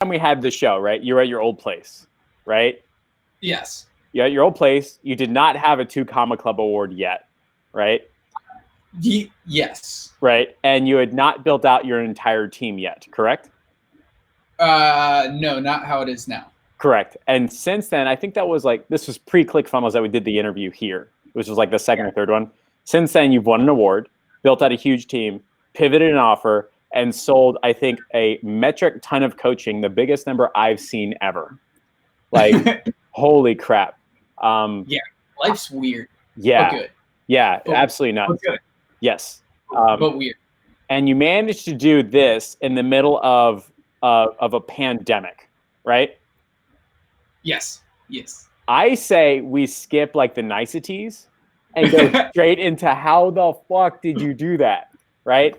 time we had the show, right? You were at your old place, right? Yes. Yeah, at your old place. You did not have a 2 Comma Club award yet, right? Yes. Right. And you had not built out your entire team yet, correct? No, not how it is now. Correct. And since then, I think that was like, this was pre-ClickFunnels that we did the interview here, which was like the second or third one. Since then, you've won an award, built out a huge team, pivoted an offer, and sold, I think, a metric ton of coaching, the biggest number I've seen ever. Like, holy crap. Yeah, life's weird. Yeah. But good. Yeah, but, absolutely nuts. But good. Yes. But weird. And you managed to do this in the middle of a pandemic, right? Yes. Yes. I say we skip like the niceties and go straight into how the fuck did you do that, right?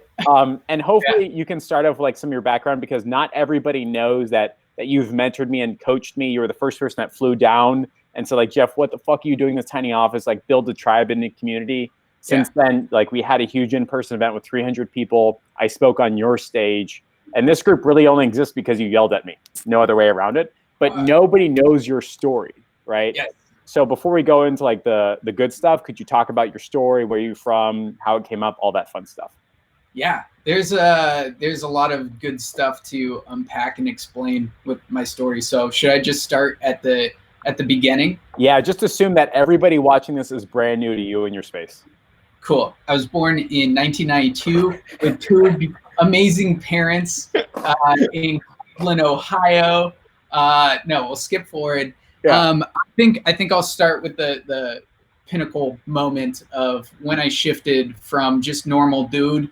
And hopefully you can start off with like some of your background, because not everybody knows that you've mentored me and coached me. You were the first person that flew down and said, like, Jeff, what the fuck are you doing in this tiny office? Like, build a tribe in the community. Since then, like, we had a huge in-person event with 300 people. I spoke on your stage, and this group really only exists because you yelled at me. No other way around it. But nobody knows your story, right? Yes. So before we go into like the good stuff, could you talk about your story, where you're from, how it came up, all that fun stuff? Yeah, there's a lot of good stuff to unpack and explain with my story. So should I just start at the beginning? Yeah, just assume that everybody watching this is brand new to you and your space. Cool. I was born in 1992 with 2 amazing parents in Cleveland, Ohio. No, we'll skip forward. Yeah. I think I'll start with the pinnacle moment of when I shifted from just normal dude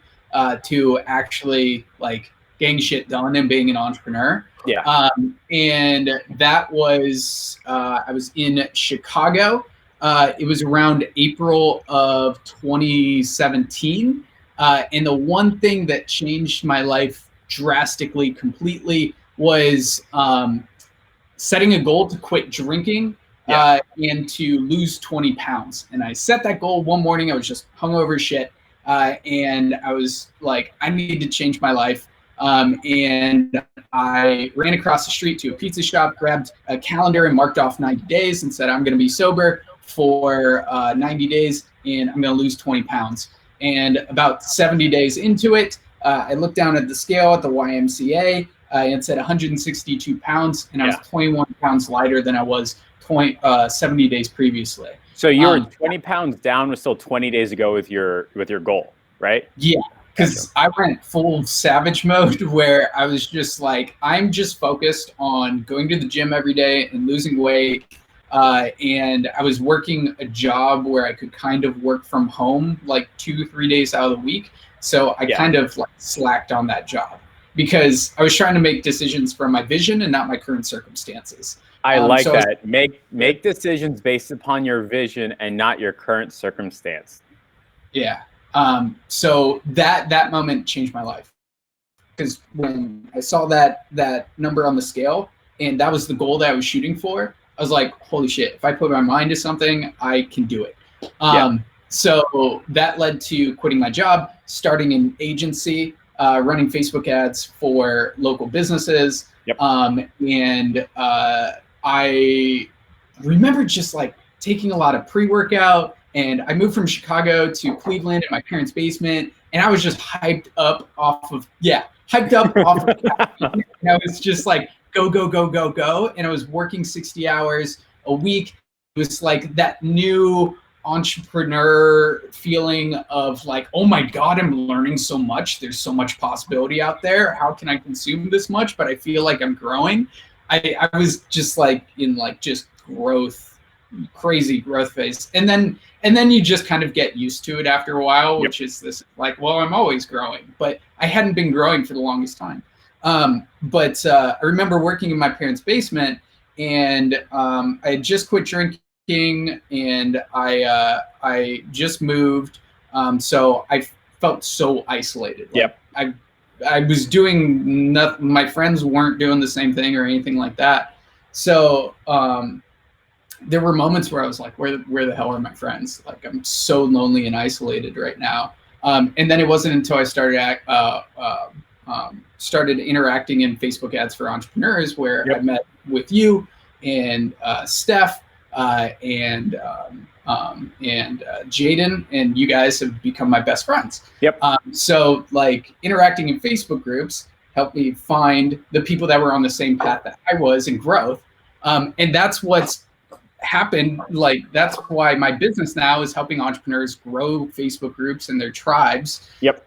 to actually like getting shit done and being an entrepreneur. Yeah. And that was I was in Chicago. It was around April of 2017. And the one thing that changed my life drastically, completely, was setting a goal to quit drinking and to lose 20 pounds. And I set that goal one morning. I was just hungover as shit. And I was like, I need to change my life. And I ran across the street to a pizza shop, grabbed a calendar and marked off 90 days and said, I'm going to be sober for 90 days and I'm going to lose 20 pounds. And about 70 days into it, I looked down at the scale at the YMCA and said 162 pounds, and I was 21 pounds lighter than I was 70 days previously. So you were 20 pounds down, was still 20 days ago with your goal, right? Yeah, because I went full savage mode where I was just like, I'm just focused on going to the gym every day and losing weight. And I was working a job where I could kind of work from home like 2-3 days out of the week. So I kind of like slacked on that job because I was trying to make decisions from my vision and not my current circumstances. I like that. Make decisions based upon your vision and not your current circumstance. Yeah. So that moment changed my life, because when I saw that number on the scale and that was the goal that I was shooting for, I was like, holy shit, if I put my mind to something, I can do it. So that led to quitting my job, starting an agency, running Facebook ads for local businesses. And I remember just like taking a lot of pre-workout, and I moved from Chicago to Cleveland in my parents' basement, and I was just hyped up off of caffeine. And I was just like, go, go, go, go, go. And I was working 60 hours a week. It was like that new entrepreneur feeling of like, oh my God, I'm learning so much. There's so much possibility out there. How can I consume this much? But I feel like I'm growing. I was just like in like just growth, crazy growth phase. And then you just kind of get used to it after a while, which is this like, well, I'm always growing, but I hadn't been growing for the longest time. But I remember working in my parents' basement, and I had just quit drinking, and I just moved. So I felt so isolated. Like I was doing nothing. My friends weren't doing the same thing or anything like that. So there were moments where I was like, where the hell are my friends? Like, I'm so lonely and isolated right now. And then it wasn't until I started started interacting in Facebook ads for entrepreneurs, where Yep. I met with you and Steph and Jaden, and you guys have become my best friends. Yep. So like interacting in Facebook groups helped me find the people that were on the same path that I was in growth. And that's what's happened. Like, that's why my business now is helping entrepreneurs grow Facebook groups and their tribes. Yep.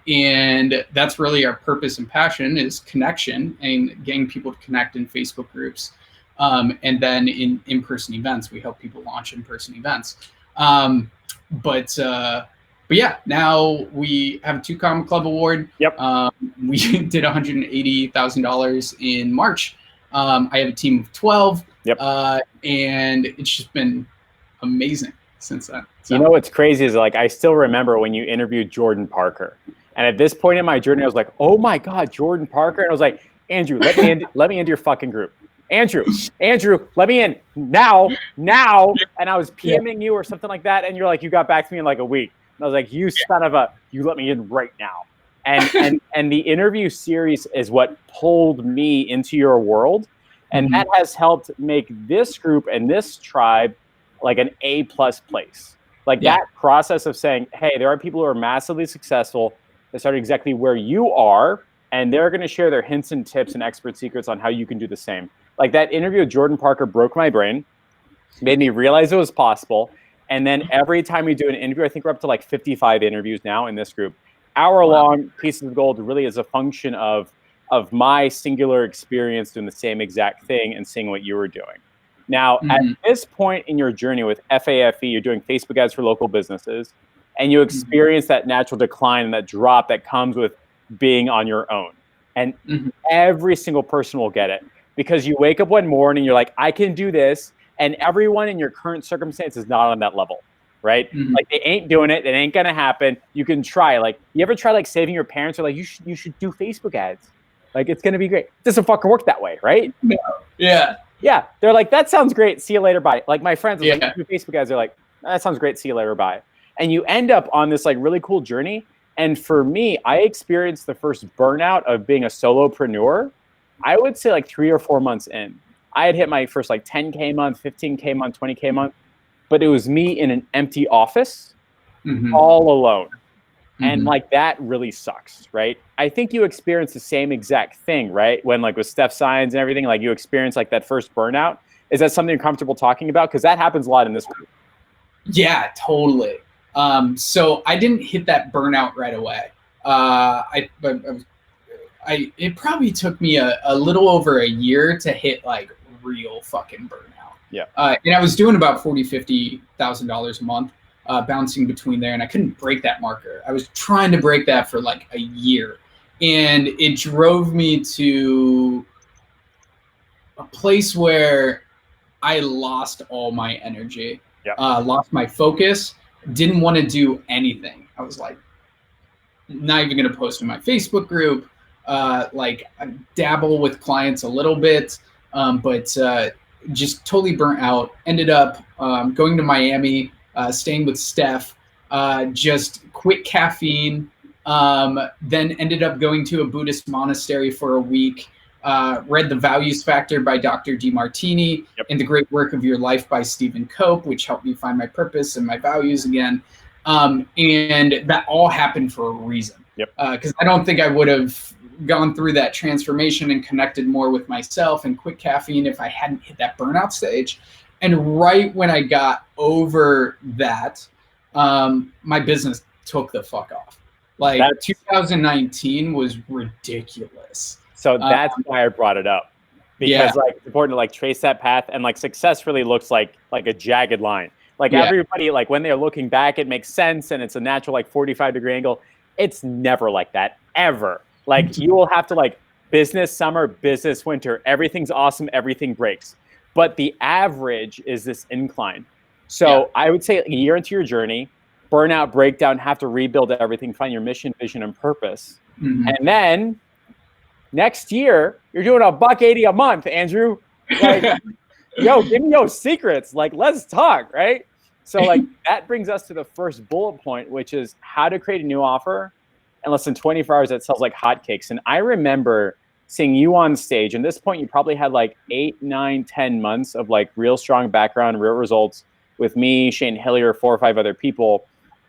And that's really our purpose and passion, is connection and getting people to connect in Facebook groups. And then in in-person events, we help people launch in-person events. But yeah, now we have a 2 Comma Club award. Yep. We did $180,000 in March. I have a team of 12. Yep. And it's just been amazing since then. So. You know what's crazy is, like, I still remember when you interviewed Jordan Parker. And at this point in my journey, I was like, oh my God, Jordan Parker. And I was like, Andrew, let me into your fucking group. Andrew, let me in now. And I was PMing you or something like that. And you're like, you got back to me in like a week. And I was like, you let me in right now. And the interview series is what pulled me into your world. And that has helped make this group and this tribe like an A+ place. Like that process of saying, hey, there are people who are massively successful that started exactly where you are, and they're going to share their hints and tips and expert secrets on how you can do the same. Like that interview with Jordan Parker broke my brain, made me realize it was possible. And then every time we do an interview, I think we're up to like 55 interviews now in this group. Hour-long pieces of gold really is a function of my singular experience doing the same exact thing and seeing what you were doing. Now, at this point in your journey with FAFE, you're doing Facebook ads for local businesses, and you experience that natural decline and that drop that comes with being on your own. And every single person will get it, because you wake up one morning, you're like, I can do this. And everyone in your current circumstance is not on that level, right? Like they ain't doing it. It ain't going to happen. You can try. Like, you ever try like saving your parents, or like, you should do Facebook ads. Like, it's going to be great. It doesn't fucking work that way, right? No. Yeah. Yeah. They're like, that sounds great. See you later. Bye. Like my friends, like, do Facebook ads. They're like, that sounds great. See you later. Bye. And you end up on this like really cool journey. And for me, I experienced the first burnout of being a solopreneur, I would say like 3 or 4 months in. I had hit my first like 10K month, 15K month, 20K month, but it was me in an empty office all alone. And like, that really sucks, right? I think you experienced the same exact thing, right? When like with Steph Signs and everything, like you experienced like that first burnout. Is that something you're comfortable talking about? Because that happens a lot in this group. Yeah, totally. So I didn't hit that burnout right away. It probably took me a little over a year to hit like real fucking burnout. Yeah. And I was doing about $40,000-$50,000 a month, bouncing between there, and I couldn't break that marker. I was trying to break that for like a year, and it drove me to a place where I lost all my energy, lost my focus, didn't want to do anything. I was like, not even going to post in my Facebook group. Like, I dabble with clients a little bit, but just totally burnt out. Ended up going to Miami, staying with Steph, just quit caffeine, then ended up going to a Buddhist monastery for a week, read The Values Factor by Dr. DeMartini, and The Great Work of Your Life by Stephen Cope, which helped me find my purpose and my values again. And that all happened for a reason. Because I don't think I would have gone through that transformation and connected more with myself and quit caffeine if I hadn't hit that burnout stage. And right when I got over that, my business took the fuck off. Like, 2019 was ridiculous. So that's why I brought it up, because like, it's important to like trace that path, and like success really looks like a jagged line. Like everybody, like when they're looking back, it makes sense and it's a natural like 45-degree angle. It's never like that, ever. Like, you will have to like business summer, business winter, everything's awesome, everything breaks. But the average is this incline. So I would say a year into your journey, burnout, breakdown, have to rebuild everything, find your mission, vision, and purpose. And then next year, you're doing $180 a month, Andrew. Like, yo, give me your secrets. Like, let's talk, right? So like, that brings us to the first bullet point, which is how to create a new offer in less than 24 hours that sells like hotcakes. And I remember seeing you on stage, and at this point you probably had like 8, 9, 10 months of like real strong background, real results with me, Shane Hillier, 4 or 5 other people.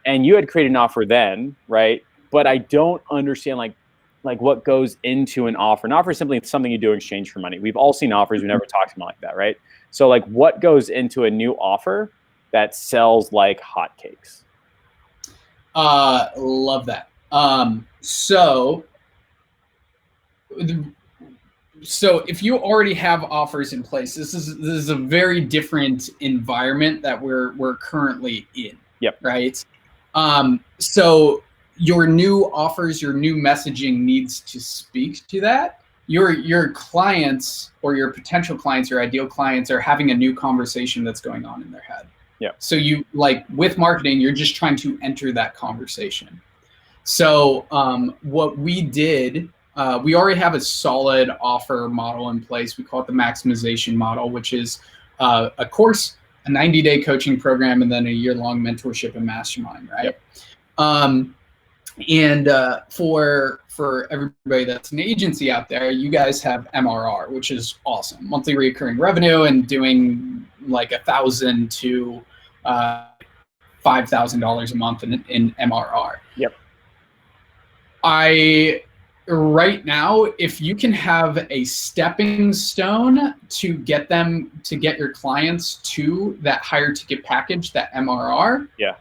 And you had created an offer then, right? But I don't understand like what goes into an offer. An offer is simply something you do in exchange for money. We've all seen offers. We never talked about like that, right? So like what goes into a new offer that sells like hotcakes? Love that. So if you already have offers in place, this is a very different environment that we're currently in. Yep. Right. So your new offers, your new messaging needs to speak to that. Your clients or your potential clients, your ideal clients are having a new conversation that's going on in their head. Yeah. So you like with marketing, you're just trying to enter that conversation. So what we did, we already have a solid offer model in place. We call it the maximization model, which is a course, a 90-day coaching program, and then a year-long mentorship and mastermind, right? Yep. And for everybody that's an agency out there, you guys have MRR, which is awesome, monthly recurring revenue, and doing like $1,000 to $5,000 a month in MRR. Yep. Right now, if you can have a stepping stone to get your clients to that higher ticket package, that MRR, yeah,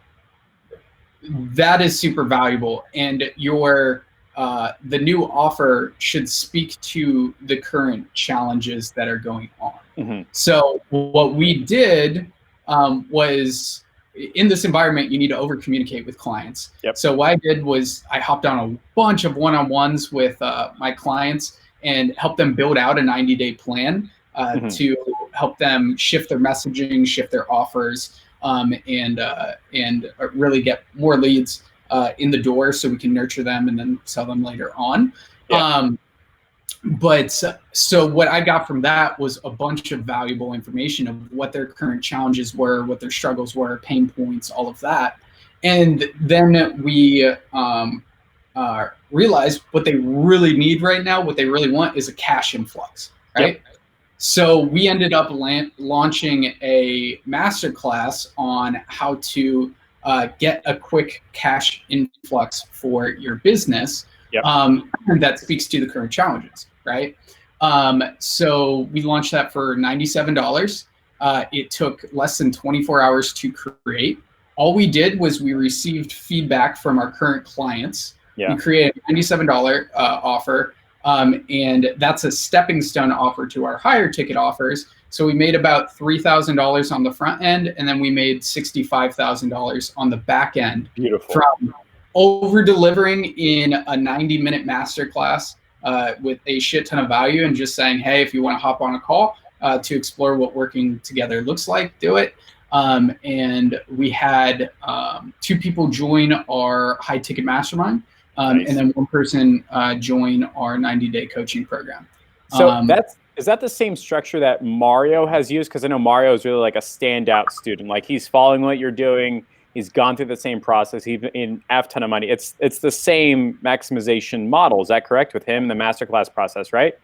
that is super valuable. And the new offer should speak to the current challenges that are going on. Mm-hmm. So what we did was, in this environment, you need to over communicate with clients. Yep. So what I did was I hopped on a bunch of one-on-ones with my clients and helped them build out a 90-day plan to help them shift their messaging, shift their offers, and really get more leads in the door so we can nurture them and then sell them later on. Yeah. So what I got from that was a bunch of valuable information of what their current challenges were, what their struggles were, pain points, all of that. And then we realized what they really need right now, what they really want is a cash influx, right? Yep. So we ended up launching a masterclass on how to get a quick cash influx for your business. Yep. That speaks to the current challenges, right? So we launched that for $97. It took less than 24 hours to create. All we did was we received feedback from our current clients. Yeah. We created a $97 offer, and that's a stepping stone offer to our higher ticket offers. So we made about $3,000 on the front end, and then we made $65,000 on the back end. Beautiful. From over delivering in a 90-minute masterclass with a shit ton of value, and just saying, hey, if you want to hop on a call to explore what working together looks like, do it. And we had 2 people join our high ticket mastermind, nice. And then 1 person join our 90-day coaching program. So is that the same structure that Mario has used? Because I know Mario is really like a standout student. Like he's following what you're doing. He's gone through the same process. He's in F ton of money. It's the same maximization model. Is that correct with him, the masterclass process, right?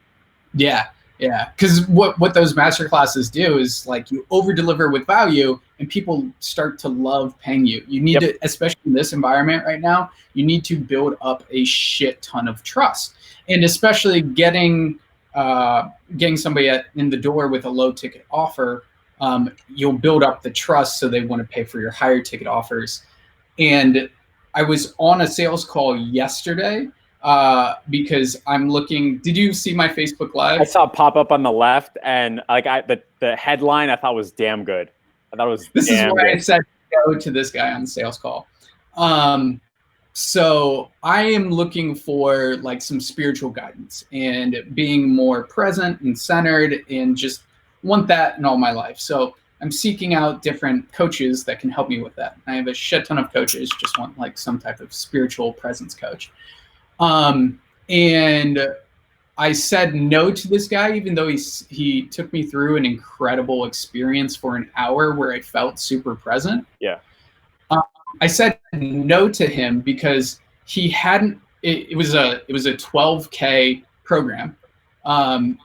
Yeah. Yeah. Because what those masterclasses do is like you over deliver with value and people start to love paying you. You need to, especially in this environment right now, you need to build up a shit ton of trust. And especially getting somebody in the door with a low ticket offer, you'll build up the trust so they want to pay for your higher ticket offers. And I was on a sales call yesterday because I'm looking. Did you see my Facebook Live? I saw it pop up on the left, and like the headline I thought was damn good. I thought it was this is why I said go to this guy on the sales call. So I am looking for like some spiritual guidance and being more present and centered, and just want that in all my life. So I'm seeking out different coaches that can help me with that. I have a shit ton of coaches, just want like some type of spiritual presence coach. And I said no to this guy, even though he took me through an incredible experience for an hour where I felt super present. Yeah. I said no to him because he hadn't it was a 12K program, and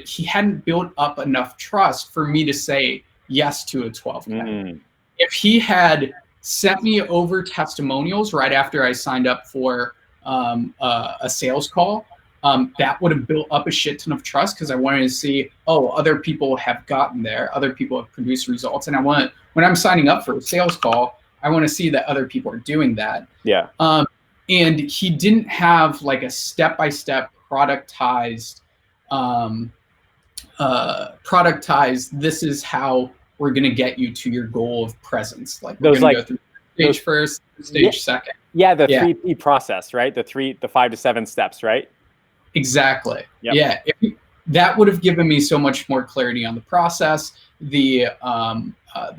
he hadn't built up enough trust for me to say yes to a 12K. If he had sent me over testimonials right after I signed up for a sales call, that would have built up a shit ton of trust, because I wanted to see, oh, other people have gotten there, other people have produced results, and when I'm signing up for a sales call, I want to see that other people are doing that. Yeah. And he didn't have like a step-by-step productized, this is how we're going to get you to your goal of presence. Like we're going to go through stage first, stage second. Yeah, the 3P process, right? The 5 to 7 steps, right? Exactly. Yep. Yeah. That would have given me so much more clarity on the process. The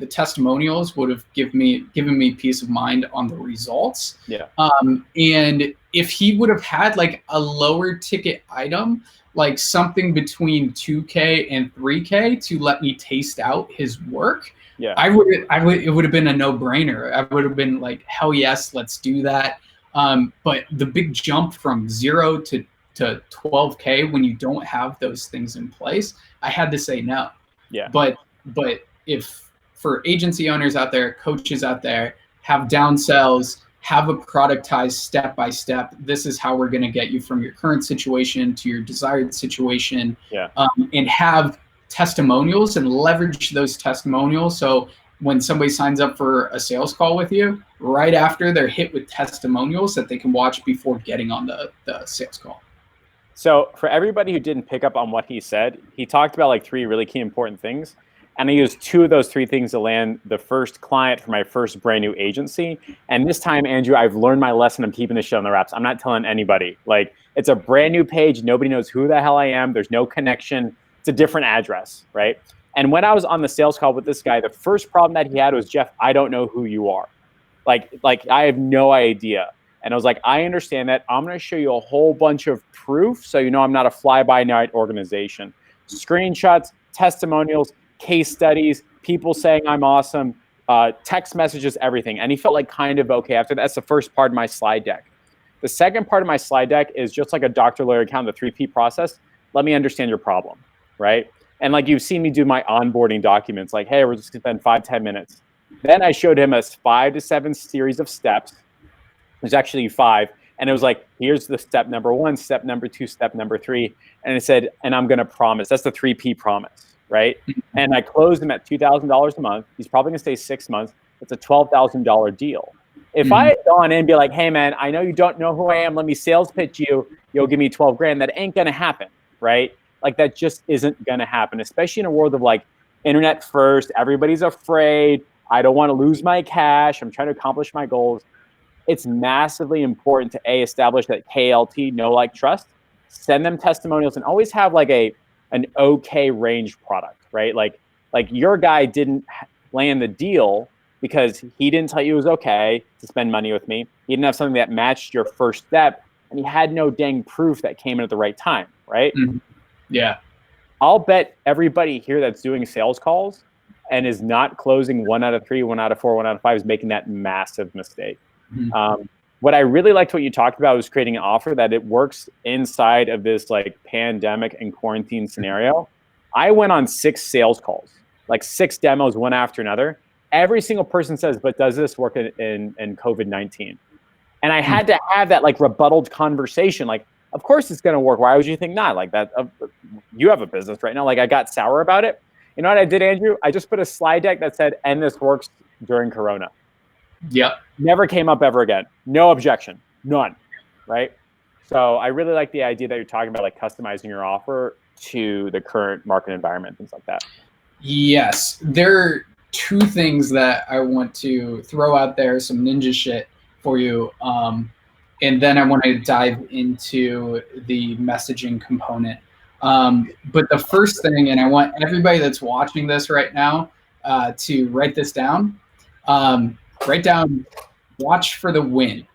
testimonials would have given me peace of mind on the results. Yeah. And if he would have had like a lower ticket item, like something between 2K and 3K to let me taste out his work, yeah, it would have been a no-brainer. I would have been like, hell yes, let's do that. But the big jump from 0 to 12K when you don't have those things in place, I had to say no. Yeah. But if for agency owners out there, coaches out there, have down sells, have a productized step-by-step, this is how we're going to get you from your current situation to your desired situation. Yeah. And have testimonials and leverage those testimonials. So when somebody signs up for a sales call with you, right after they're hit with testimonials that they can watch before getting on the sales call. So for everybody who didn't pick up on what he said, he talked about like 3 really key important things. And I used 2 of those 3 things to land the first client for my first brand new agency. And this time, Andrew, I've learned my lesson. I'm keeping this shit on the wraps. I'm not telling anybody. Like, it's a brand new page. Nobody knows who the hell I am. There's no connection. It's a different address, right? And when I was on the sales call with this guy, the first problem that he had was, Jeff, I don't know who you are. Like I have no idea. And I was like, I understand that. I'm going to show you a whole bunch of proof so you know I'm not a fly-by-night organization. Screenshots, testimonials, case studies, people saying I'm awesome, text messages, everything. And he felt like kind of okay after that. That's the first part of my slide deck. The second part of my slide deck is just like a doctor lawyer account, the 3P process. Let me understand your problem, right? And like you've seen me do my onboarding documents, like, hey, we're just going to spend 5-10 minutes. Then I showed him a 5 to 7 series of steps. There's actually 5. And it was like, here's the step number 1, step number 2, step number 3. And it said, and I'm going to promise. That's the 3P promise, right? And I closed him at $2,000 a month. He's probably going to stay 6 months. It's a $12,000 deal. If I had gone in and be like, hey, man, I know you don't know who I am. Let me sales pitch you. You'll give me 12 grand. That ain't going to happen, right? Like that just isn't going to happen, especially in a world of like internet first. Everybody's afraid. I don't want to lose my cash. I'm trying to accomplish my goals. It's massively important to establish that KLT, know, like, trust, send them testimonials, and always have like an okay range product, right? Like your guy didn't land the deal because he didn't tell you it was okay to spend money with me. He didn't have something that matched your first step, and he had no dang proof that came in at the right time, right? Mm-hmm. Yeah. I'll bet everybody here that's doing sales calls and is not closing 1 out of 3, 1 out of 4, 1 out of 5 is making that massive mistake. Mm-hmm. What I really liked what you talked about was creating an offer that it works inside of this like pandemic and quarantine scenario. I went on 6 sales calls, like 6 demos, one after another. Every single person says, but does this work in COVID-19? And I had to have that like rebuttal conversation. Like, of course it's going to work. Why would you think not? Like that, you have a business right now. Like I got sour about it. You know what I did, Andrew? I just put a slide deck that said, and this works during Corona. Yep. Never came up ever again. No objection. None. Right? So I really like the idea that you're talking about, like customizing your offer to the current market environment, things like that. Yes. There are 2 things that I want to throw out there, some ninja shit for you. And then I want to dive into the messaging component. But the first thing, and I want everybody that's watching this right now to write this down. Write down, watch for the win.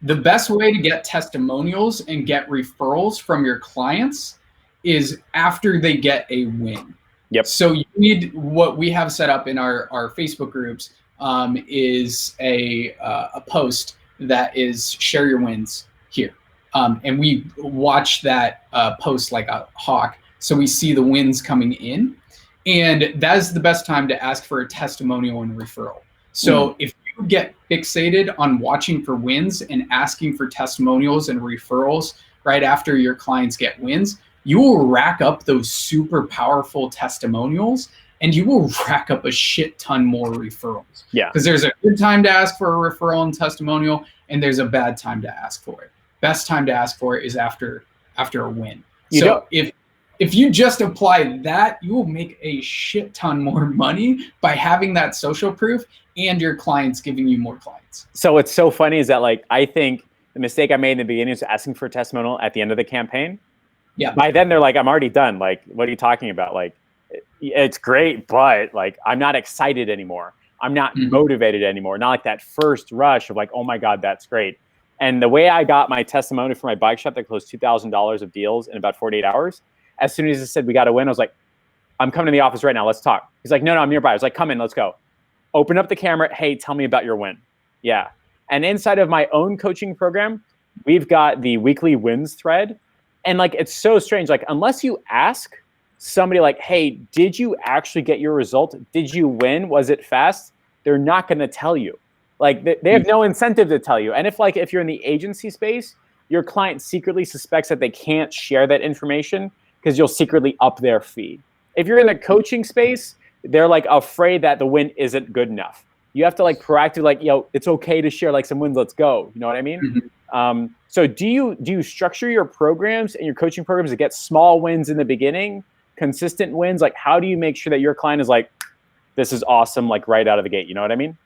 The best way to get testimonials and get referrals from your clients is after they get a win. Yep. So you need, what we have set up in our Facebook groups is a post that is share your wins. here. And we watch that post like a hawk. So we see the wins coming in. And that is the best time to ask for a testimonial and referral. So if you get fixated on watching for wins and asking for testimonials and referrals right after your clients get wins, you will rack up those super powerful testimonials and you will rack up a shit ton more referrals. Yeah. Because there's a good time to ask for a referral and testimonial, and there's a bad time to ask for it. Best time to ask for it is after a win. So if you just apply that, you will make a shit ton more money by having that social proof and your clients giving you more clients. So what's so funny is that, like, I think the mistake I made in the beginning is asking for a testimonial at the end of the campaign. Yeah. By then they're like, I'm already done. Like, what are you talking about? Like, it's great, but like, I'm not excited anymore. I'm not motivated anymore. Not like that first rush of like, oh my God, that's great. And the way I got my testimonial for my bike shop that closed $2,000 of deals in about 48 hours, as soon as it said we got to win, I was like, I'm coming to the office right now. Let's talk. He's like, no, I'm nearby. I was like, come in, let's go. Open up the camera. Hey, tell me about your win. Yeah. And inside of my own coaching program, we've got the weekly wins thread. And like, it's so strange. Like, unless you ask somebody like, hey, did you actually get your result? Did you win? Was it fast? They're not going to tell you. Like, they have no incentive to tell you. And if you're in the agency space, your client secretly suspects that they can't share that information because you'll secretly up their fee. If you're in the coaching space, they're like afraid that the win isn't good enough. You have to like proactively like, yo, it's okay to share like some wins. Let's go. You know what I mean? So do you structure your programs and your coaching programs to get small wins in the beginning, consistent wins? Like, how do you make sure that your client is like, this is awesome, like right out of the gate? You know what I mean?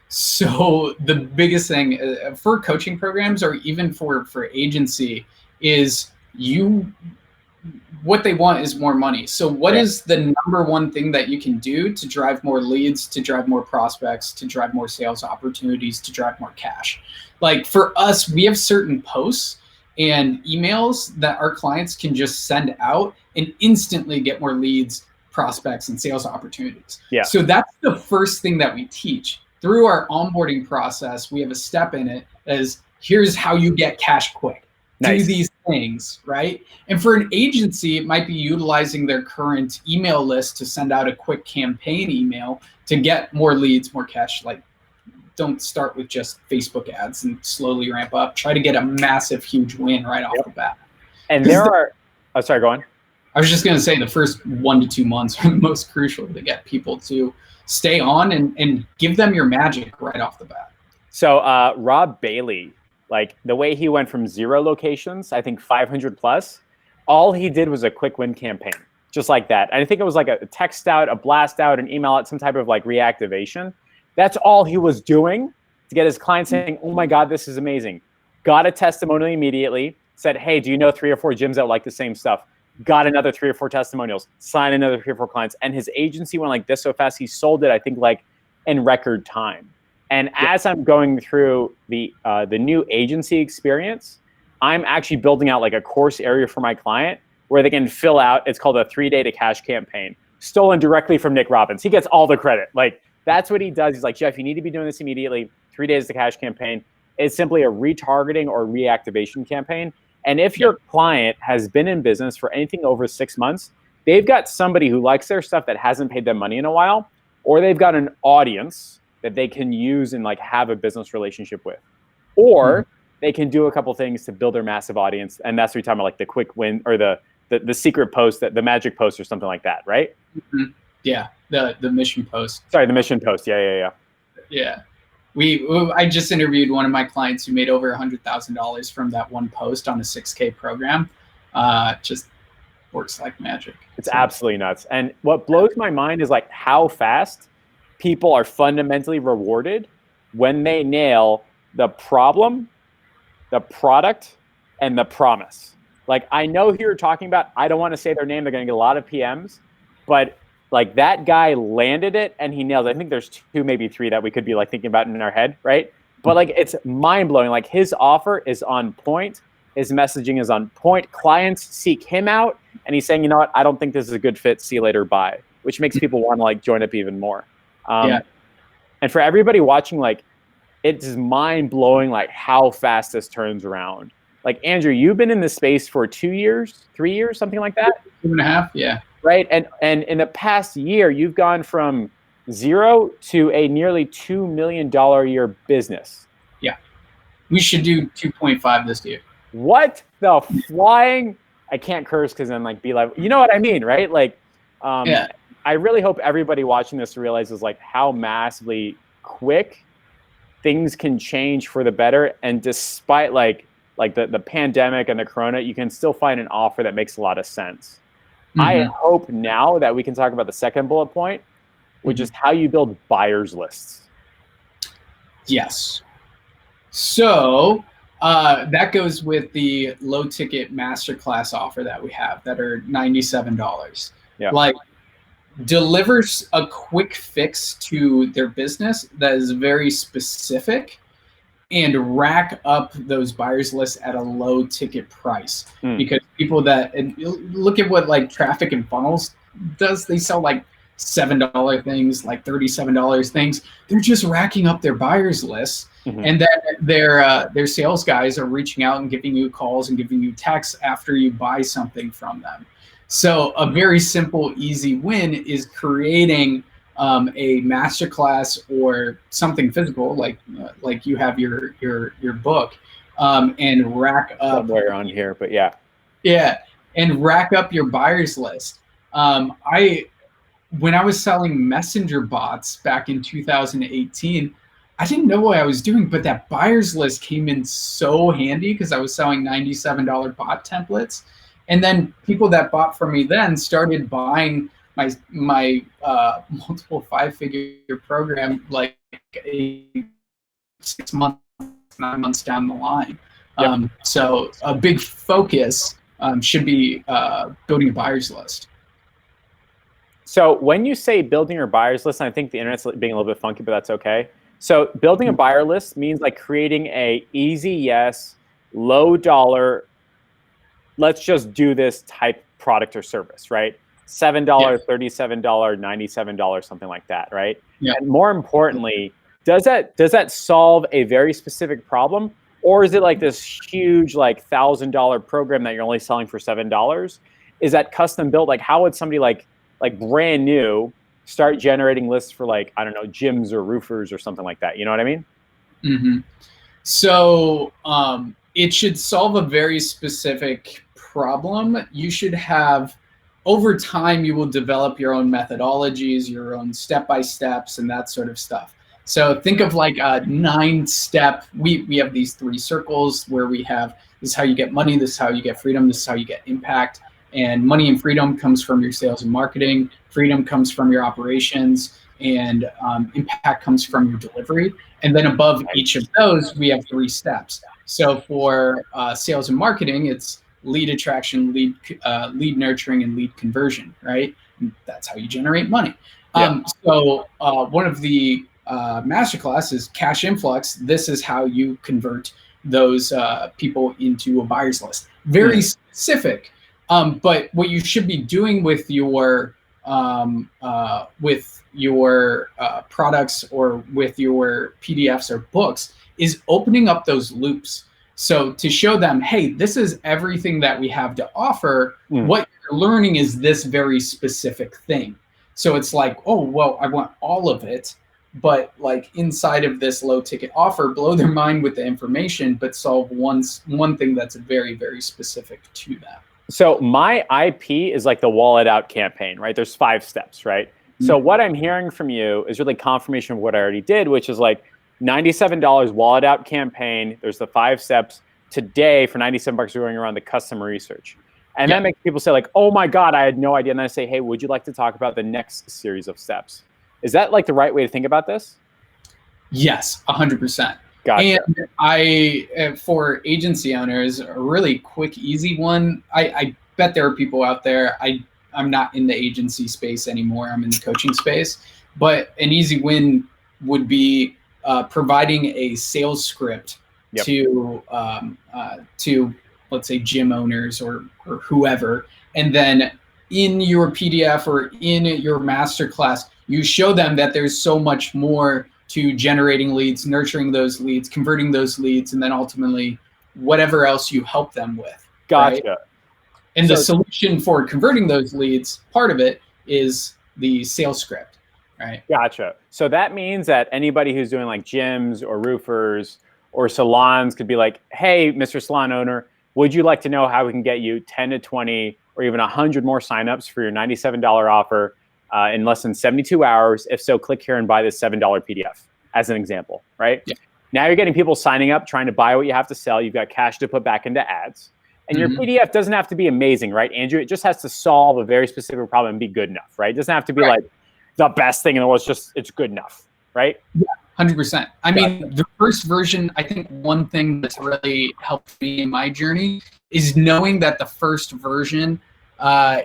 So the biggest thing for coaching programs or even for agency is what they want is more money. So what is the number one thing that you can do to drive more leads, to drive more prospects, to drive more sales opportunities, to drive more cash? Like for us, we have certain posts and emails that our clients can just send out and instantly get more leads, prospects, and sales opportunities. Yeah. So that's the first thing that we teach. Through our onboarding process, we have a step in it as here's how you get cash quick. Do these things, right? And for an agency, it might be utilizing their current email list to send out a quick campaign email to get more leads, more cash. Like, don't start with just Facebook ads and slowly ramp up. Try to get a massive, huge win right off the bat. And sorry, go on. I was just going to say the first 1 to 2 months are the most crucial to get people to stay on and give them your magic right off the bat. So Rob Bailey, like the way he went from 0 locations, I think 500 plus, all he did was a quick win campaign, just like that. And I think it was like a text out, a blast out, an email out, some type of like reactivation. That's all he was doing to get his clients saying, oh my God, this is amazing. Got a testimonial immediately, said, hey, do you know 3 or 4 gyms that like the same stuff? Got another 3 or 4 testimonials, signed another 3 or 4 clients. And his agency went like this so fast, he sold it, I think, like in record time. And as I'm going through the new agency experience, I'm actually building out like a course area for my client where they can fill out, it's called a 3-day to cash campaign, stolen directly from Nick Robbins. He gets all the credit. Like, that's what he does. He's like, Jeff, you need to be doing this immediately. 3 days to cash campaign. It's simply a retargeting or reactivation campaign. And if your client has been in business for anything over 6 months, they've got somebody who likes their stuff that hasn't paid them money in a while, or they've got an audience that they can use and like have a business relationship with, or they can do a couple things to build their massive audience. And that's what you're talking about, like the quick win or the secret post, the magic post or something like that, right? Yeah, the mission post. Sorry, the mission post. Yeah. I just interviewed one of my clients who made over $100,000 from that one post on a 6K program. Just works like magic. It's absolutely nuts. And what blows my mind is like how fast people are fundamentally rewarded when they nail the problem, the product, and the promise. Like, I know who you're talking about. I don't want to say their name. They're going to get a lot of PMs, but like that guy landed it and he nailed it. I think there's 2, maybe 3 that we could be like thinking about in our head, right? But like, it's mind blowing. Like, his offer is on point. His messaging is on point. Clients seek him out and he's saying, you know what? I don't think this is a good fit. See you later. Bye. Which makes people want to like join up even more. And for everybody watching, like, it's mind blowing like how fast this turns around. Like Andrew, you've been in this space for 2 years, 3 years, something like that, 2.5, yeah. right? And in the past year, you've gone from 0 to a nearly $2 million a year business. Yeah, we should do 2.5 this year. What the flying? I can't curse because then like be like, you know what I mean, right? Like, Yeah. I really hope everybody watching this realizes like how massively quick things can change for the better. And despite like the pandemic and the corona, you can still find an offer that makes a lot of sense. I hope now that we can talk about the second bullet point, which is how you build buyers lists. Yes. So that goes with the low ticket masterclass offer that we have that are $97. Yeah. Like, delivers a quick fix to their business that is very specific and rack up those buyers lists at a low ticket price. Because people that, and look at what like Traffic and Funnels does, they sell like $7 things, like $37 things. They're just racking up their buyers lists. And then their sales guys are reaching out and giving you calls and giving you texts after you buy something from them. So a very simple, easy win is creating a masterclass or something physical, like you have your book, and rack up somewhere on here, but yeah, and rack up your buyers list. When I was selling messenger bots back in 2018, I didn't know what I was doing, but that buyers list came in so handy because I was selling $97 bot templates. And then people that bought from me then started buying my multiple 5-figure program like 6 months, 9 months down the line. Yep. So a big focus should be building a buyers list. So when you say building your buyers list, and I think the internet's being a little bit funky, but that's okay. So building a buyer list means like creating a easy yes, low dollar, let's just do this type product or service, right? $7, $37, $97, something like that, right? Yeah. And more importantly, does that solve a very specific problem, or is it like this huge like $1,000 program that you're only selling for $7? Is that custom built? Like how would somebody like brand new start generating lists for like, I don't know, gyms or roofers or something like that? You know what I mean? So it should solve a very specific problem. You should have, over time, you will develop your own methodologies, your own step-by-steps, and that sort of stuff. So think of like a 9-step, we have these 3 circles where we have, this is how you get money, this is how you get freedom, this is how you get impact. And money and freedom comes from your sales and marketing, freedom comes from your operations, and impact comes from your delivery. And then above each of those, we have 3 steps. So for sales and marketing, it's lead attraction, lead nurturing, and lead conversion, right? And that's how you generate money. So one of the masterclass is cash influx. This is how you convert those people into a buyer's list. Very specific. But what you should be doing with your products or with your PDFs or books is opening up those loops. So to show them, hey, this is everything that we have to offer. What you're learning is this very specific thing. So it's like, oh, well, I want all of it, but like inside of this low ticket offer, blow their mind with the information, but solve one thing that's very, very specific to them. So my IP is like the wallet out campaign, right? There's 5 steps, right? So what I'm hearing from you is really confirmation of what I already did, which is like $97 wallet out campaign. There's the 5 steps. Today for $97, you're going around the customer research. And that makes people say like, oh my God, I had no idea. And then I say, hey, would you like to talk about the next series of steps? Is that like the right way to think about this? Yes, 100%. Gotcha. And for agency owners, a really quick, easy one, I bet there are people out there, I'm not in the agency space anymore, I'm in the coaching space, but an easy win would be providing a sales script to let's say gym owners or whoever, and then in your PDF or in your masterclass, you show them that there's so much more to generating leads, nurturing those leads, converting those leads, and then ultimately whatever else you help them with. Gotcha. Right? And the solution for converting those leads, part of it is the sales script, right? Gotcha. So that means that anybody who's doing like gyms or roofers or salons could be like, hey, Mr. Salon owner, would you like to know how we can get you 10 to 20 or even 100 more signups for your $97 offer in less than 72 hours? If so, click here and buy this $7 PDF as an example, right? Yeah. Now you're getting people signing up, trying to buy what you have to sell. You've got cash to put back into ads. And your PDF doesn't have to be amazing, right, Andrew? It just has to solve a very specific problem and be good enough, right? It doesn't have to be like the best thing in the world. It's good enough, right? Yeah, 100%. I mean, the first version, I think one thing that's really helped me in my journey is knowing that the first version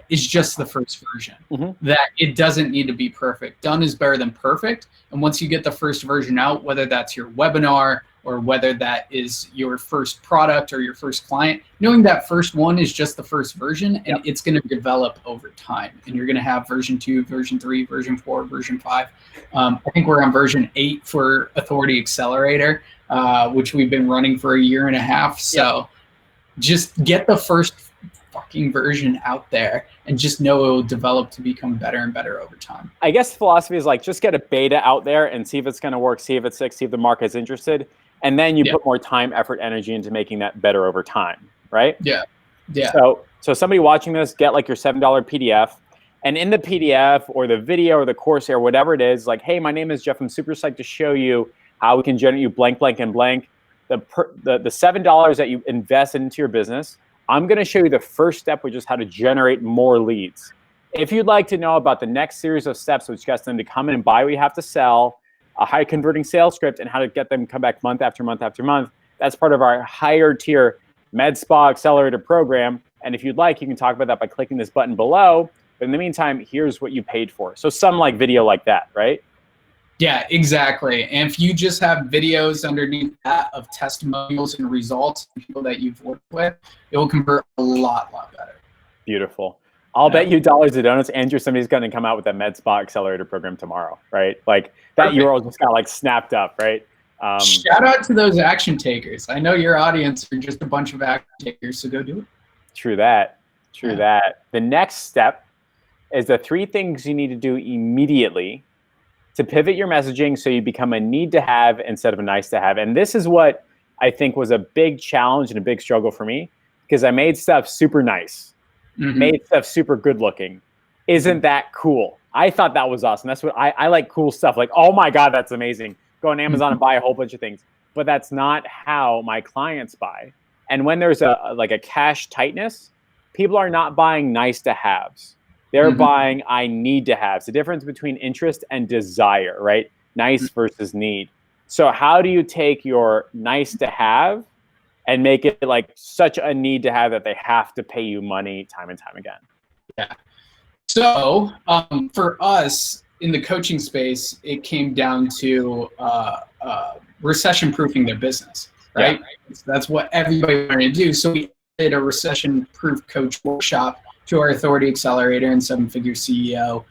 is just the first version, that it doesn't need to be perfect. Done is better than perfect. And once you get the first version out, whether that's your webinar or whether that is your first product or your first client, knowing that first one is just the first version, and it's going to develop over time. And you're going to have version 2, version 3, version 4, version 5. I think we're on version 8 for Authority Accelerator, which we've been running for a year and a half. So just get the first fucking version out there and just know it will develop to become better and better over time. I guess the philosophy is like, just get a beta out there and see if it's going to work, see if it's sick, see if the market's interested. And then you put more time, effort, energy into making that better over time, right? Yeah. Yeah. So somebody watching this, get like your $7 PDF. And in the PDF or the video or the course or whatever it is, like, hey, my name is Jeff. I'm super psyched to show you how we can generate you blank, blank, and blank. The $7 that you invest into your business, I'm going to show you the first step, which is how to generate more leads. If you'd like to know about the next series of steps, which gets them to come in and buy what you have to sell, a high converting sales script, and how to get them to come back month after month after month, that's part of our higher tier Med Spa Accelerator program. And if you'd like, you can talk about that by clicking this button below. But in the meantime, here's what you paid for. So some like video like that, right? Yeah, exactly. And if you just have videos underneath that of testimonials and results of people that you've worked with, it will convert a lot better. Beautiful. I'll bet you dollars to donuts, Andrew, somebody's going to come out with that Med Spa Accelerator program tomorrow, right? Like that URL just got like snapped up, right? Shout out to those action takers. I know your audience are just a bunch of action takers, so go do it. True that. True that. The next step is the 3 things you need to do immediately to pivot your messaging so you become a need to have instead of a nice to have. And this is what I think was a big challenge and a big struggle for me, because I made stuff super nice. Made stuff super good looking. Isn't that cool? I thought that was awesome. That's what I like, cool stuff. Like, oh my God, that's amazing. Go on Amazon and buy a whole bunch of things. But that's not how my clients buy. And when there's a cash tightness, people are not buying nice to haves. They're buying I need to haves. The difference between interest and desire, right? Nice versus need. So how do you take your nice to have and make it like such a need to have that they have to pay you money time and time again? Yeah. So for us in the coaching space, it came down to recession-proofing their business, right? So that's what everybody wanted to do. So we did a recession-proof coach workshop to our Authority Accelerator and 7-Figure CEO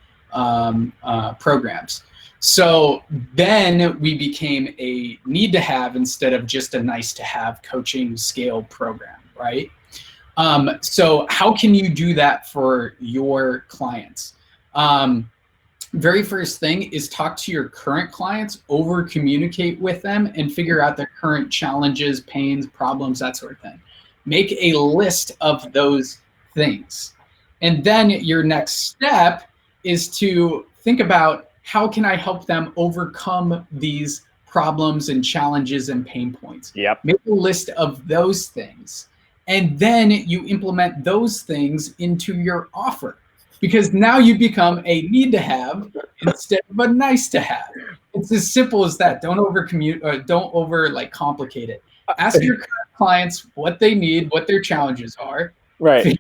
programs. So then we became a need to have instead of just a nice to have coaching scale program, right? So how can you do that for your clients? Very first thing is talk to your current clients, over communicate with them and figure out their current challenges, pains, problems, that sort of thing. Make a list of those things. And then your next step is to think about, how can I help them overcome these problems and challenges and pain points? Make a list of those things. And then you implement those things into your offer, because now you become a need to have instead of a nice to have. It's as simple as that. Don't don't over complicate it. Ask your clients what they need, what their challenges are. Right.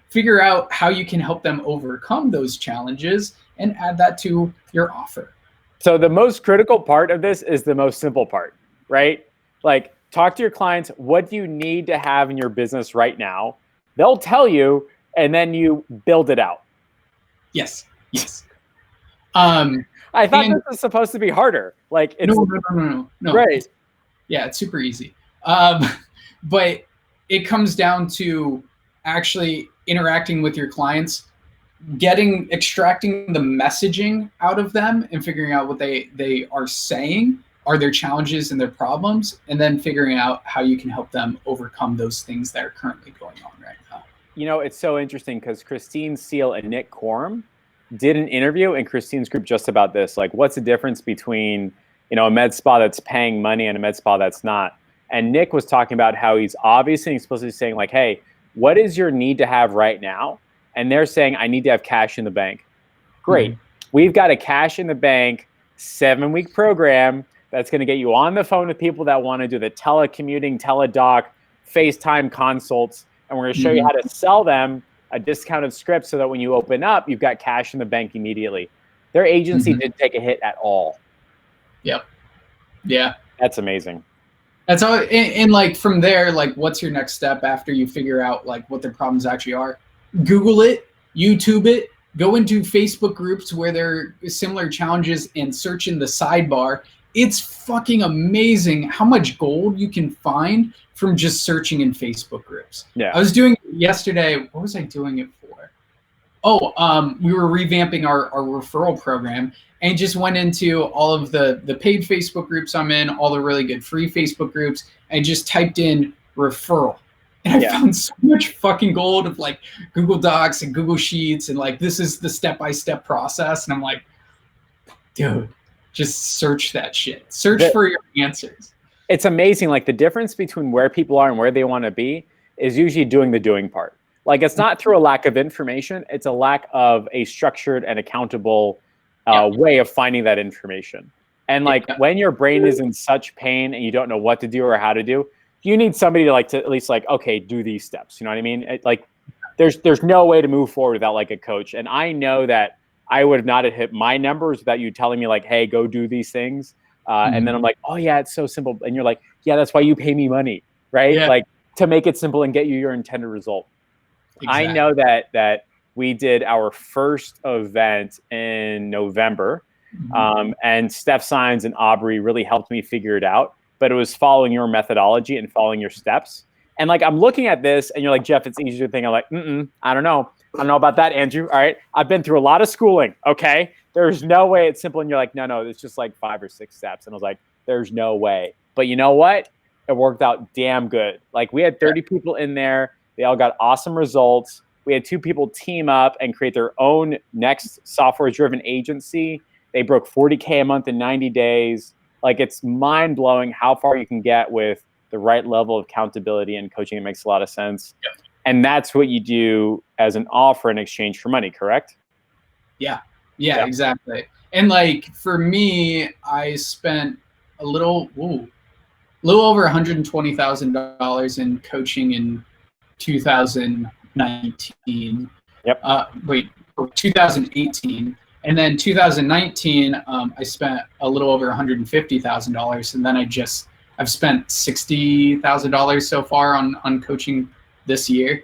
Figure out how you can help them overcome those challenges and add that to your offer. So the most critical part of this is the most simple part, right? Like, talk to your clients. What do you need to have in your business right now? They'll tell you, and then you build it out. Yes. Yes. I thought this was supposed to be harder. Like it's no. Right. Yeah, it's super easy. But it comes down to actually interacting with your clients, extracting the messaging out of them and figuring out what they are saying, are their challenges and their problems, and then figuring out how you can help them overcome those things that are currently going on right now. You know, it's so interesting because Christine Seal and Nick Quorum did an interview in Christine's group just about this. Like, what's the difference between, you know, a med spa that's paying money and a med spa that's not? And Nick was talking about how he's supposed to be saying like, hey, what is your need to have right now? And they're saying, I need to have cash in the bank. Great. We've got a cash in the bank 7-week program that's going to get you on the phone with people that want to do the telecommuting, teledoc, FaceTime consults. And we're going to show you how to sell them a discounted script so that when you open up, you've got cash in the bank immediately. Their agency didn't take a hit at all. Yep. Yeah. That's amazing. That's all. And like from there, like what's your next step after you figure out like what their problems actually are? Google it, YouTube it, go into Facebook groups where there are similar challenges and search in the sidebar. It's fucking amazing how much gold you can find from just searching in Facebook groups. Yeah. I was doing yesterday. What was I doing it for? Oh, we were revamping our referral program and just went into all of the paid Facebook groups I'm in, all the really good free Facebook groups, and just typed in referral. And I found so much fucking gold of like Google Docs and Google Sheets and like, this is the step-by-step process. And I'm like, dude, just search that shit. Search for your answers. It's amazing. Like the difference between where people are and where they want to be is usually doing the doing part. Like it's not through a lack of information. It's a lack of a structured and accountable way of finding that information. And like when your brain is in such pain and you don't know what to do or how to do, you need somebody to at least okay, do these steps. You know what I mean? There's no way to move forward without like a coach. And I know that I would have not have hit my numbers without you telling me like, hey, go do these things. And then I'm like, oh yeah, it's so simple. And you're like, yeah, that's why you pay me money, right? Yeah. Like to make it simple and get you your intended result. Exactly. I know that we did our first event in November, and Steph Sines and Aubrey really helped me figure it out. But it was following your methodology and following your steps. And like, I'm looking at this and you're like, Jeff, it's easier to think. I'm like, I don't know. I don't know about that, Andrew. All right. I've been through a lot of schooling. Okay. There's no way it's simple. And you're like, no, it's just like 5 or 6 steps. And I was like, there's no way. But you know what? It worked out damn good. Like we had 30 people in there. They all got awesome results. We had 2 people team up and create their own next software-driven agency. They broke $40K a month in 90 days. Like it's mind blowing how far you can get with the right level of accountability and coaching. It makes a lot of sense. Yep. And that's what you do as an offer in exchange for money, correct? Yeah, exactly. And like for me, I spent a little over $120,000 in coaching in 2019. Yep. 2018. And then 2019, I spent a little over $150,000, and then I've spent $60,000 so far on coaching this year.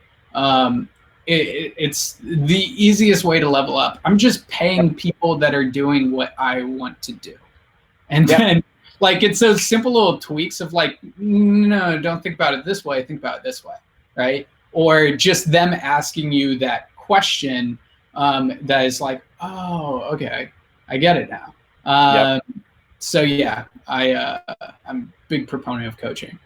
It's the easiest way to level up. I'm just paying people that are doing what I want to do, and then like it's those simple little tweaks of like, no, don't think about it this way, think about it this way, right? Or just them asking you that question. That is like, oh, okay, I get it now. So yeah, I'm a big proponent of coaching.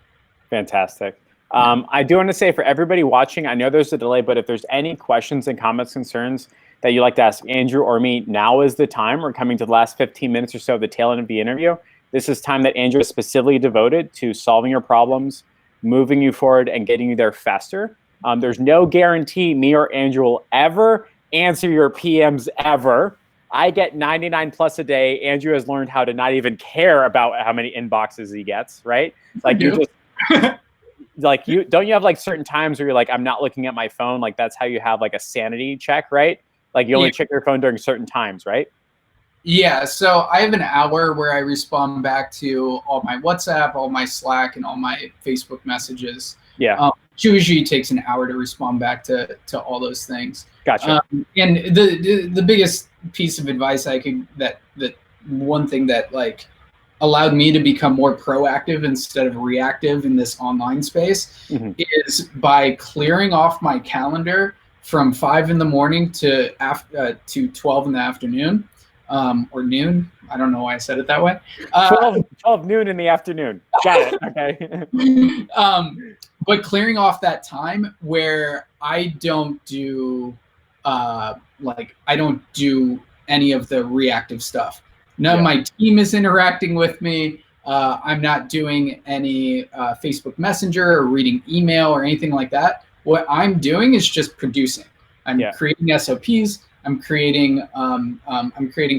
Fantastic. I do want to say for everybody watching, I know there's a delay, but if there's any questions and comments, concerns that you'd like to ask Andrew or me, now is the time. We're coming to the last 15 minutes or so of the tail end of the interview. This is time that Andrew is specifically devoted to solving your problems, moving you forward, and getting you there faster. There's no guarantee me or Andrew will ever answer your PMs ever. I get 99 plus a day. Andrew has learned how to not even care about how many inboxes he gets, right? Like you just like don't you have like certain times where you're like, I'm not looking at my phone? Like that's how you have like a sanity check, right? Like you only check your phone during certain times, right? Yeah, so I have an hour where I respond back to all my WhatsApp, all my Slack, and all my Facebook messages. Yeah. Usually takes an hour to respond back to all those things. Gotcha. And the biggest piece of advice that one thing that like allowed me to become more proactive instead of reactive in this online space is by clearing off my calendar from 5 in the morning to 12 in the afternoon, or noon. I don't know why I said it that way. 12 noon in the afternoon. Got it. Okay. But clearing off that time where I don't do I don't do any of the reactive stuff. None of my team is interacting with me. I'm not doing any Facebook Messenger or reading email or anything like that. What I'm doing is just producing. I'm creating SOPs. I'm creating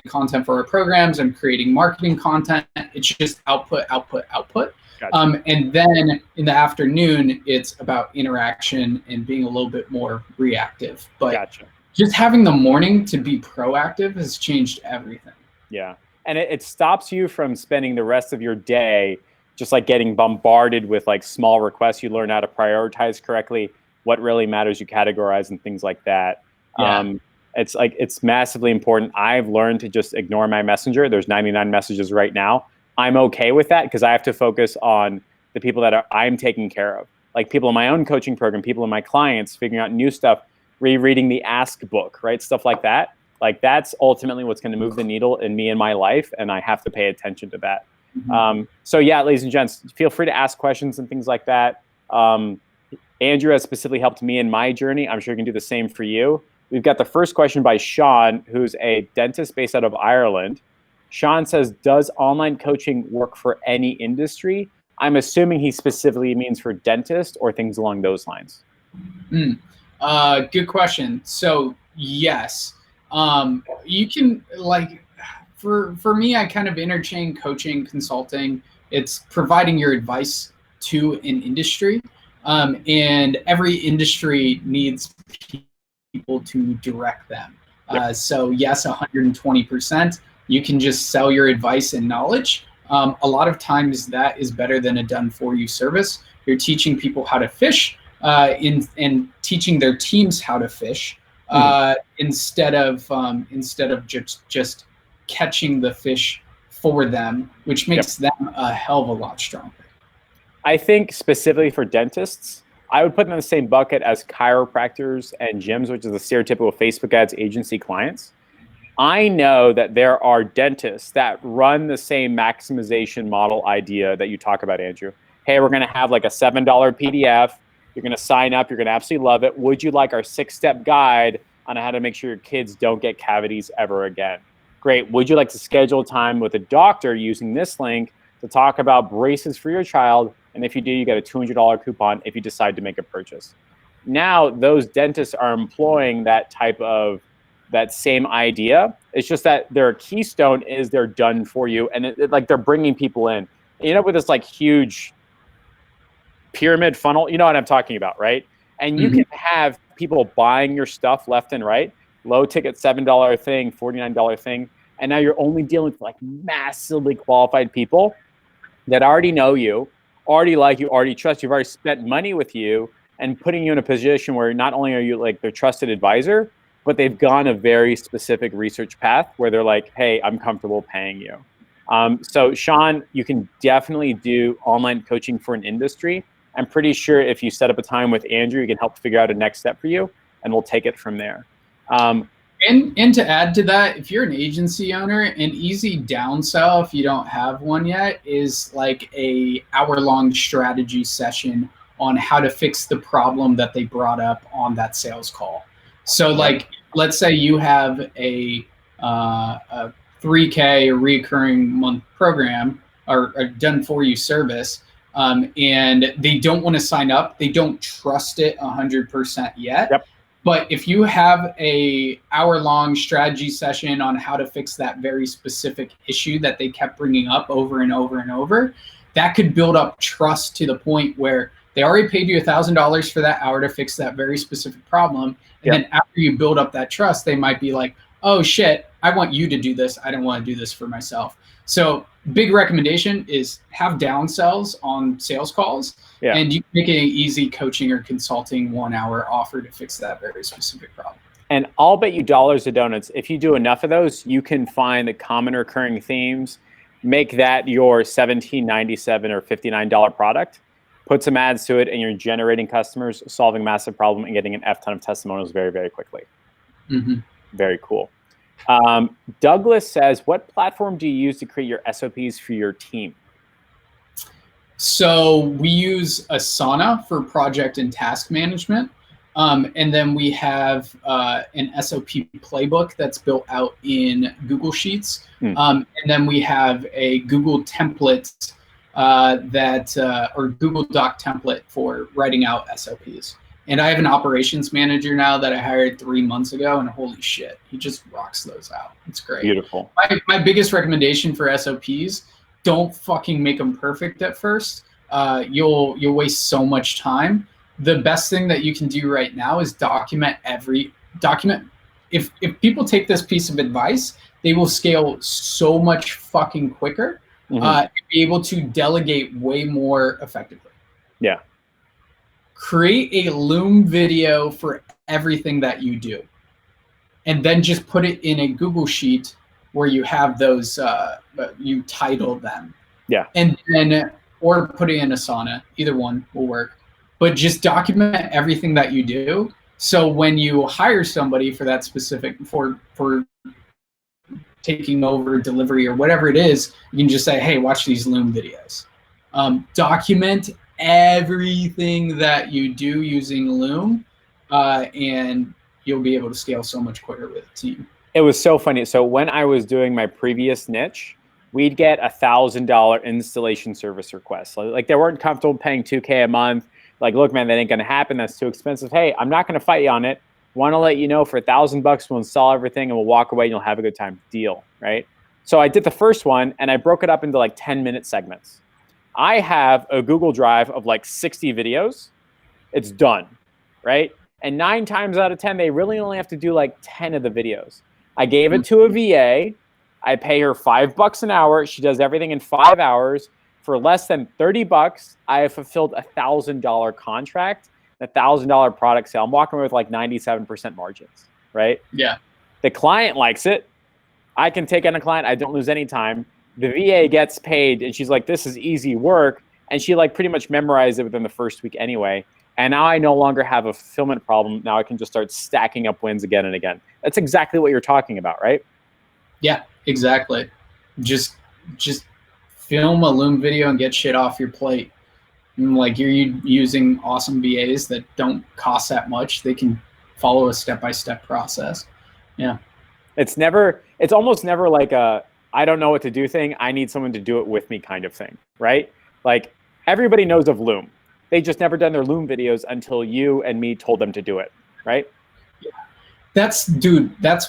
content for our programs. I'm creating marketing content. It's just output, output, output. Gotcha. And then in the afternoon, it's about interaction and being a little bit more reactive. But just having the morning to be proactive has changed everything. Yeah. And it stops you from spending the rest of your day just like getting bombarded with like small requests. You learn how to prioritize correctly, what really matters, you categorize and things like that. Yeah. It's massively important. I've learned to just ignore my messenger. There's 99 messages right now. I'm okay with that because I have to focus on the people that I'm taking care of. Like people in my own coaching program, people in my clients, figuring out new stuff, rereading the Ask book, right? Stuff like that. Like that's ultimately what's going to move the needle in me and my life. And I have to pay attention to that. So yeah, ladies and gents, feel free to ask questions and things like that. Andrew has specifically helped me in my journey. I'm sure he can do the same for you. We've got the first question by Sean, who's a dentist based out of Ireland. Sean says, does online coaching work for any industry? I'm assuming he specifically means for dentists or things along those lines. Good question. So yes, you can like, for me, I kind of interchange coaching, consulting. It's providing your advice to an industry. And every industry needs people to direct them. So yes, 120%. You can just sell your advice and knowledge. A lot of times that is better than a done-for-you service. You're teaching people how to fish and teaching their teams how to fish instead of just catching the fish for them, which makes them a hell of a lot stronger. I think specifically for dentists, I would put them in the same bucket as chiropractors and gyms, which is the stereotypical Facebook ads agency clients. I know that there are dentists that run the same maximization model idea that you talk about, Andrew. Hey, we're going to have like a $7 PDF. You're going to sign up. You're going to absolutely love it. Would you like our 6-step guide on how to make sure your kids don't get cavities ever again? Great. Would you like to schedule time with a doctor using this link to talk about braces for your child? And if you do, you get a $200 coupon if you decide to make a purchase. Now, those dentists are employing that same idea. It's just that their keystone is they're done for you. And like they're bringing people in. You know, with this like huge pyramid funnel, you know what I'm talking about, right? And you can have people buying your stuff left and right, low ticket $7 thing, $49 thing. And now you're only dealing with like massively qualified people that already know you, already like you, already trust you, have already spent money with you, and putting you in a position where not only are you like their trusted advisor, but they've gone a very specific research path where they're like, hey, I'm comfortable paying you. So Sean, you can definitely do online coaching for an industry. I'm pretty sure if you set up a time with Andrew, he can help figure out a next step for you, and we'll take it from there. And to add to that, if you're an agency owner, an easy downsell, if you don't have one yet, is like a hour-long strategy session on how to fix the problem that they brought up on that sales call. So like, let's say you have a $3K recurring month program or a done-for-you service, and they don't want to sign up. They don't trust it 100% yet. But if you have a hour-long strategy session on how to fix that very specific issue that they kept bringing up over and over and over, that could build up trust to the point where they already paid you $1,000 for that hour to fix that very specific problem. And then after you build up that trust, they might be like, oh shit, I want you to do this. I don't want to do this for myself. So big recommendation is have downsells on sales calls, and you can make an easy coaching or consulting 1 hour offer to fix that very specific problem. And I'll bet you dollars to donuts, if you do enough of those, you can find the common recurring themes, make that your $17.97 or $59 product, put some ads to it, and you're generating customers, solving a massive problem, and getting an F ton of testimonials very, very quickly. Mm-hmm. Very cool. Douglas says, what platform do you use to create your SOPs for your team? So we use Asana for project and task management. And then we have an SOP playbook that's built out in Google Sheets. And then we have a Google template or Google Doc template for writing out SOPs. And I have an operations manager now that I hired 3 months ago, and holy shit, he just rocks those out. It's great. Beautiful. My biggest recommendation for SOPs, don't fucking make them perfect at first. You'll waste so much time. The best thing that you can do right now is document. If people take this piece of advice, they will scale so much fucking quicker, and be able to delegate way more effectively. Yeah. Create a Loom video for everything that you do, and then just put it in a Google Sheet where you have those, you title them. Yeah. And then, or put it in Asana, either one will work. But just document everything that you do. So when you hire somebody for that specific, for taking over delivery or whatever it is, you can just say, hey, watch these Loom videos. Document everything that you do using Loom, and you'll be able to scale so much quicker with a team. It was so funny. So when I was doing my previous niche, we'd get $1,000 installation service requests. Like they weren't comfortable paying $2K a month. Like, look, man, that ain't gonna happen. That's too expensive. Hey, I'm not gonna fight you on it. Want to let you know for $1,000 we'll install everything and we'll walk away and you'll have a good time. Deal, right? So I did the first one and I broke it up into like 10-minute segments. I have a Google Drive of like 60 videos. It's done, right? And 9 times out of 10, they really only have to do like 10 of the videos. I gave it to a VA. I pay her $5 an hour. She does everything in 5 hours. For less than $30, I have fulfilled a $1,000 contract, a $1,000 product sale. I'm walking away with like 97% margins, right? Yeah. The client likes it. I can take on a client. I don't lose any time. The VA gets paid, and she's like, this is easy work. And she like pretty much memorized it within the first week anyway. And now I no longer have a fulfillment problem. Now I can just start stacking up wins again and again. That's exactly what you're talking about, right? Yeah, exactly. Just film a Loom video and get shit off your plate. And like you're using awesome VAs that don't cost that much. They can follow a step-by-step process. Yeah. It's almost never like a, I don't know what to do thing. I need someone to do it with me kind of thing, right? Like everybody knows of Loom. They just never done their Loom videos until you and me told them to do it, right? That's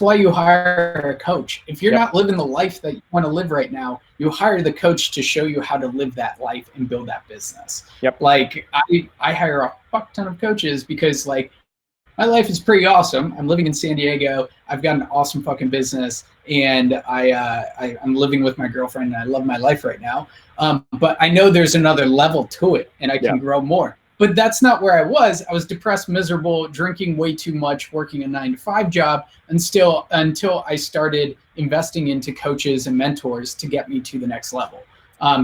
why you hire a coach. If you're not living the life that you want to live right now, you hire the coach to show you how to live that life and build that business. Yep. Like I hire a fuck ton of coaches because like my life is pretty awesome. I'm living in San Diego. I've got an awesome fucking business, and I'm living with my girlfriend, and I love my life right now. But I know there's another level to it, and I can grow more. But that's not where I was. I was depressed, miserable, drinking way too much, working a 9-to-5 job, until I started investing into coaches and mentors to get me to the next level.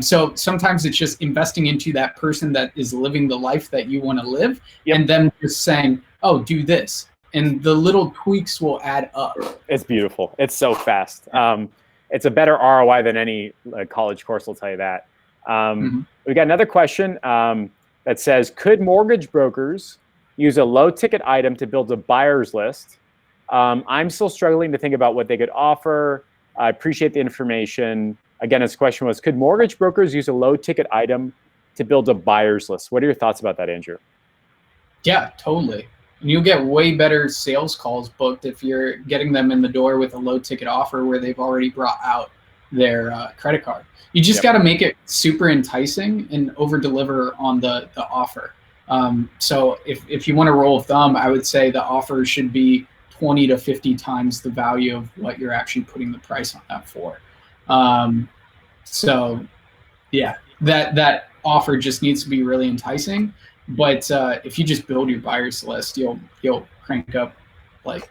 So sometimes it's just investing into that person that is living the life that you want to live, and then just saying, oh, do this. And the little tweaks will add up. It's beautiful. It's so fast. It's a better ROI than any college course, will tell you that. We got another question that says, could mortgage brokers use a low ticket item to build a buyer's list? I'm still struggling to think about what they could offer. I appreciate the information. Again, his question was, could mortgage brokers use a low ticket item to build a buyer's list? What are your thoughts about that, Andrew? Yeah, totally. And you'll get way better sales calls booked if you're getting them in the door with a low ticket offer where they've already brought out their credit card. You just got to make it super enticing and over deliver on the offer. So if you want a rule of thumb, I would say the offer should be 20 to 50 times the value of what you're actually putting the price on that for. So yeah, that offer just needs to be really enticing. But if you just build your buyers list, you'll crank up like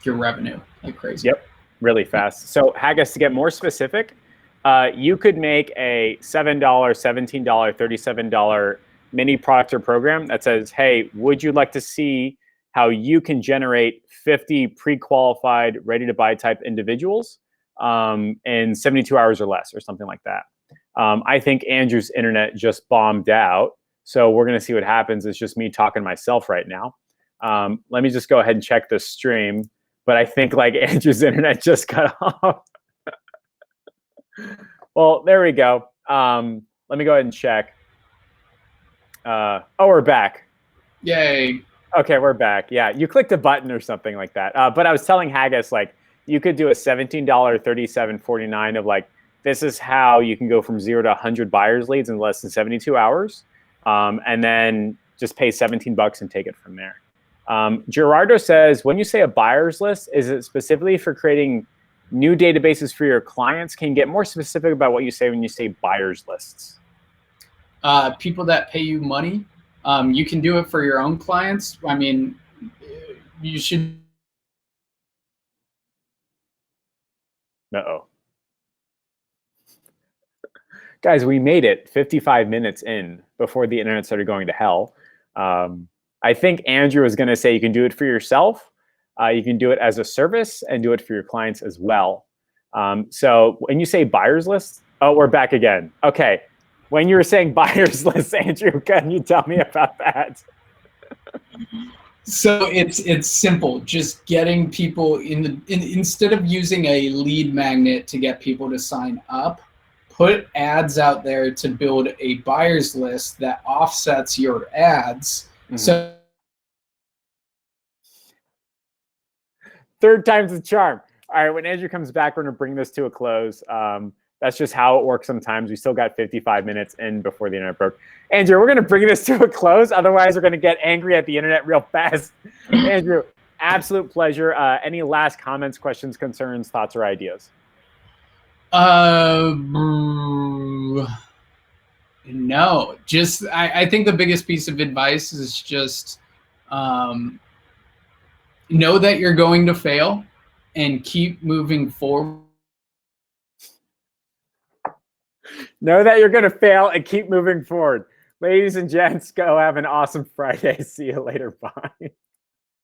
your revenue like crazy. Yep, really fast. So Haggis, to get more specific, you could make a $7, $17, $37 mini product or program that says, hey, would you like to see how you can generate 50 pre-qualified, ready-to-buy type individuals in 72 hours or less, or something like that. I think Andrew's internet just bombed out, so we're going to see what happens. It's just me talking to myself right now. Let me just go ahead and check the stream, but I think like Andrew's internet just cut off. Well, there we go. Let me go ahead and check. Oh, we're back. Yay. Okay, we're back. Yeah, you clicked a button or something like that. But I was telling Haggis, like, you could do a $17, $37.49 of like, this is how you can go from 0 to 100 buyers leads in less than 72 hours. And then just pay 17 bucks and take it from there. Gerardo says, when you say a buyers list, is it specifically for creating new databases for your clients? Can you get more specific about what you say when you say buyers lists? People that pay you money. You can do it for your own clients. I mean, you should. Uh-oh. Guys, we made it 55 minutes in before the internet started going to hell. I think Andrew is going to say you can do it for yourself. You can do it as a service and do it for your clients as well. So when you say buyers list, oh, we're back again. Okay. When you were saying buyers list, Andrew, can you tell me about that? So it's simple. Just getting people instead of using a lead magnet to get people to sign up, put ads out there to build a buyers list that offsets your ads. Mm-hmm. So third time's the charm. All right, when Andrew comes back, we're going to bring this to a close. That's just how it works sometimes. We still got 55 minutes in before the internet broke. Andrew, we're going to bring this to a close. Otherwise, we're going to get angry at the internet real fast. Andrew, absolute pleasure. Any last comments, questions, concerns, thoughts, or ideas? No. Just I think the biggest piece of advice is just know that you're going to fail and keep moving forward. Know that you're going to fail and keep moving forward. Ladies and gents, go have an awesome Friday. See you later. Bye.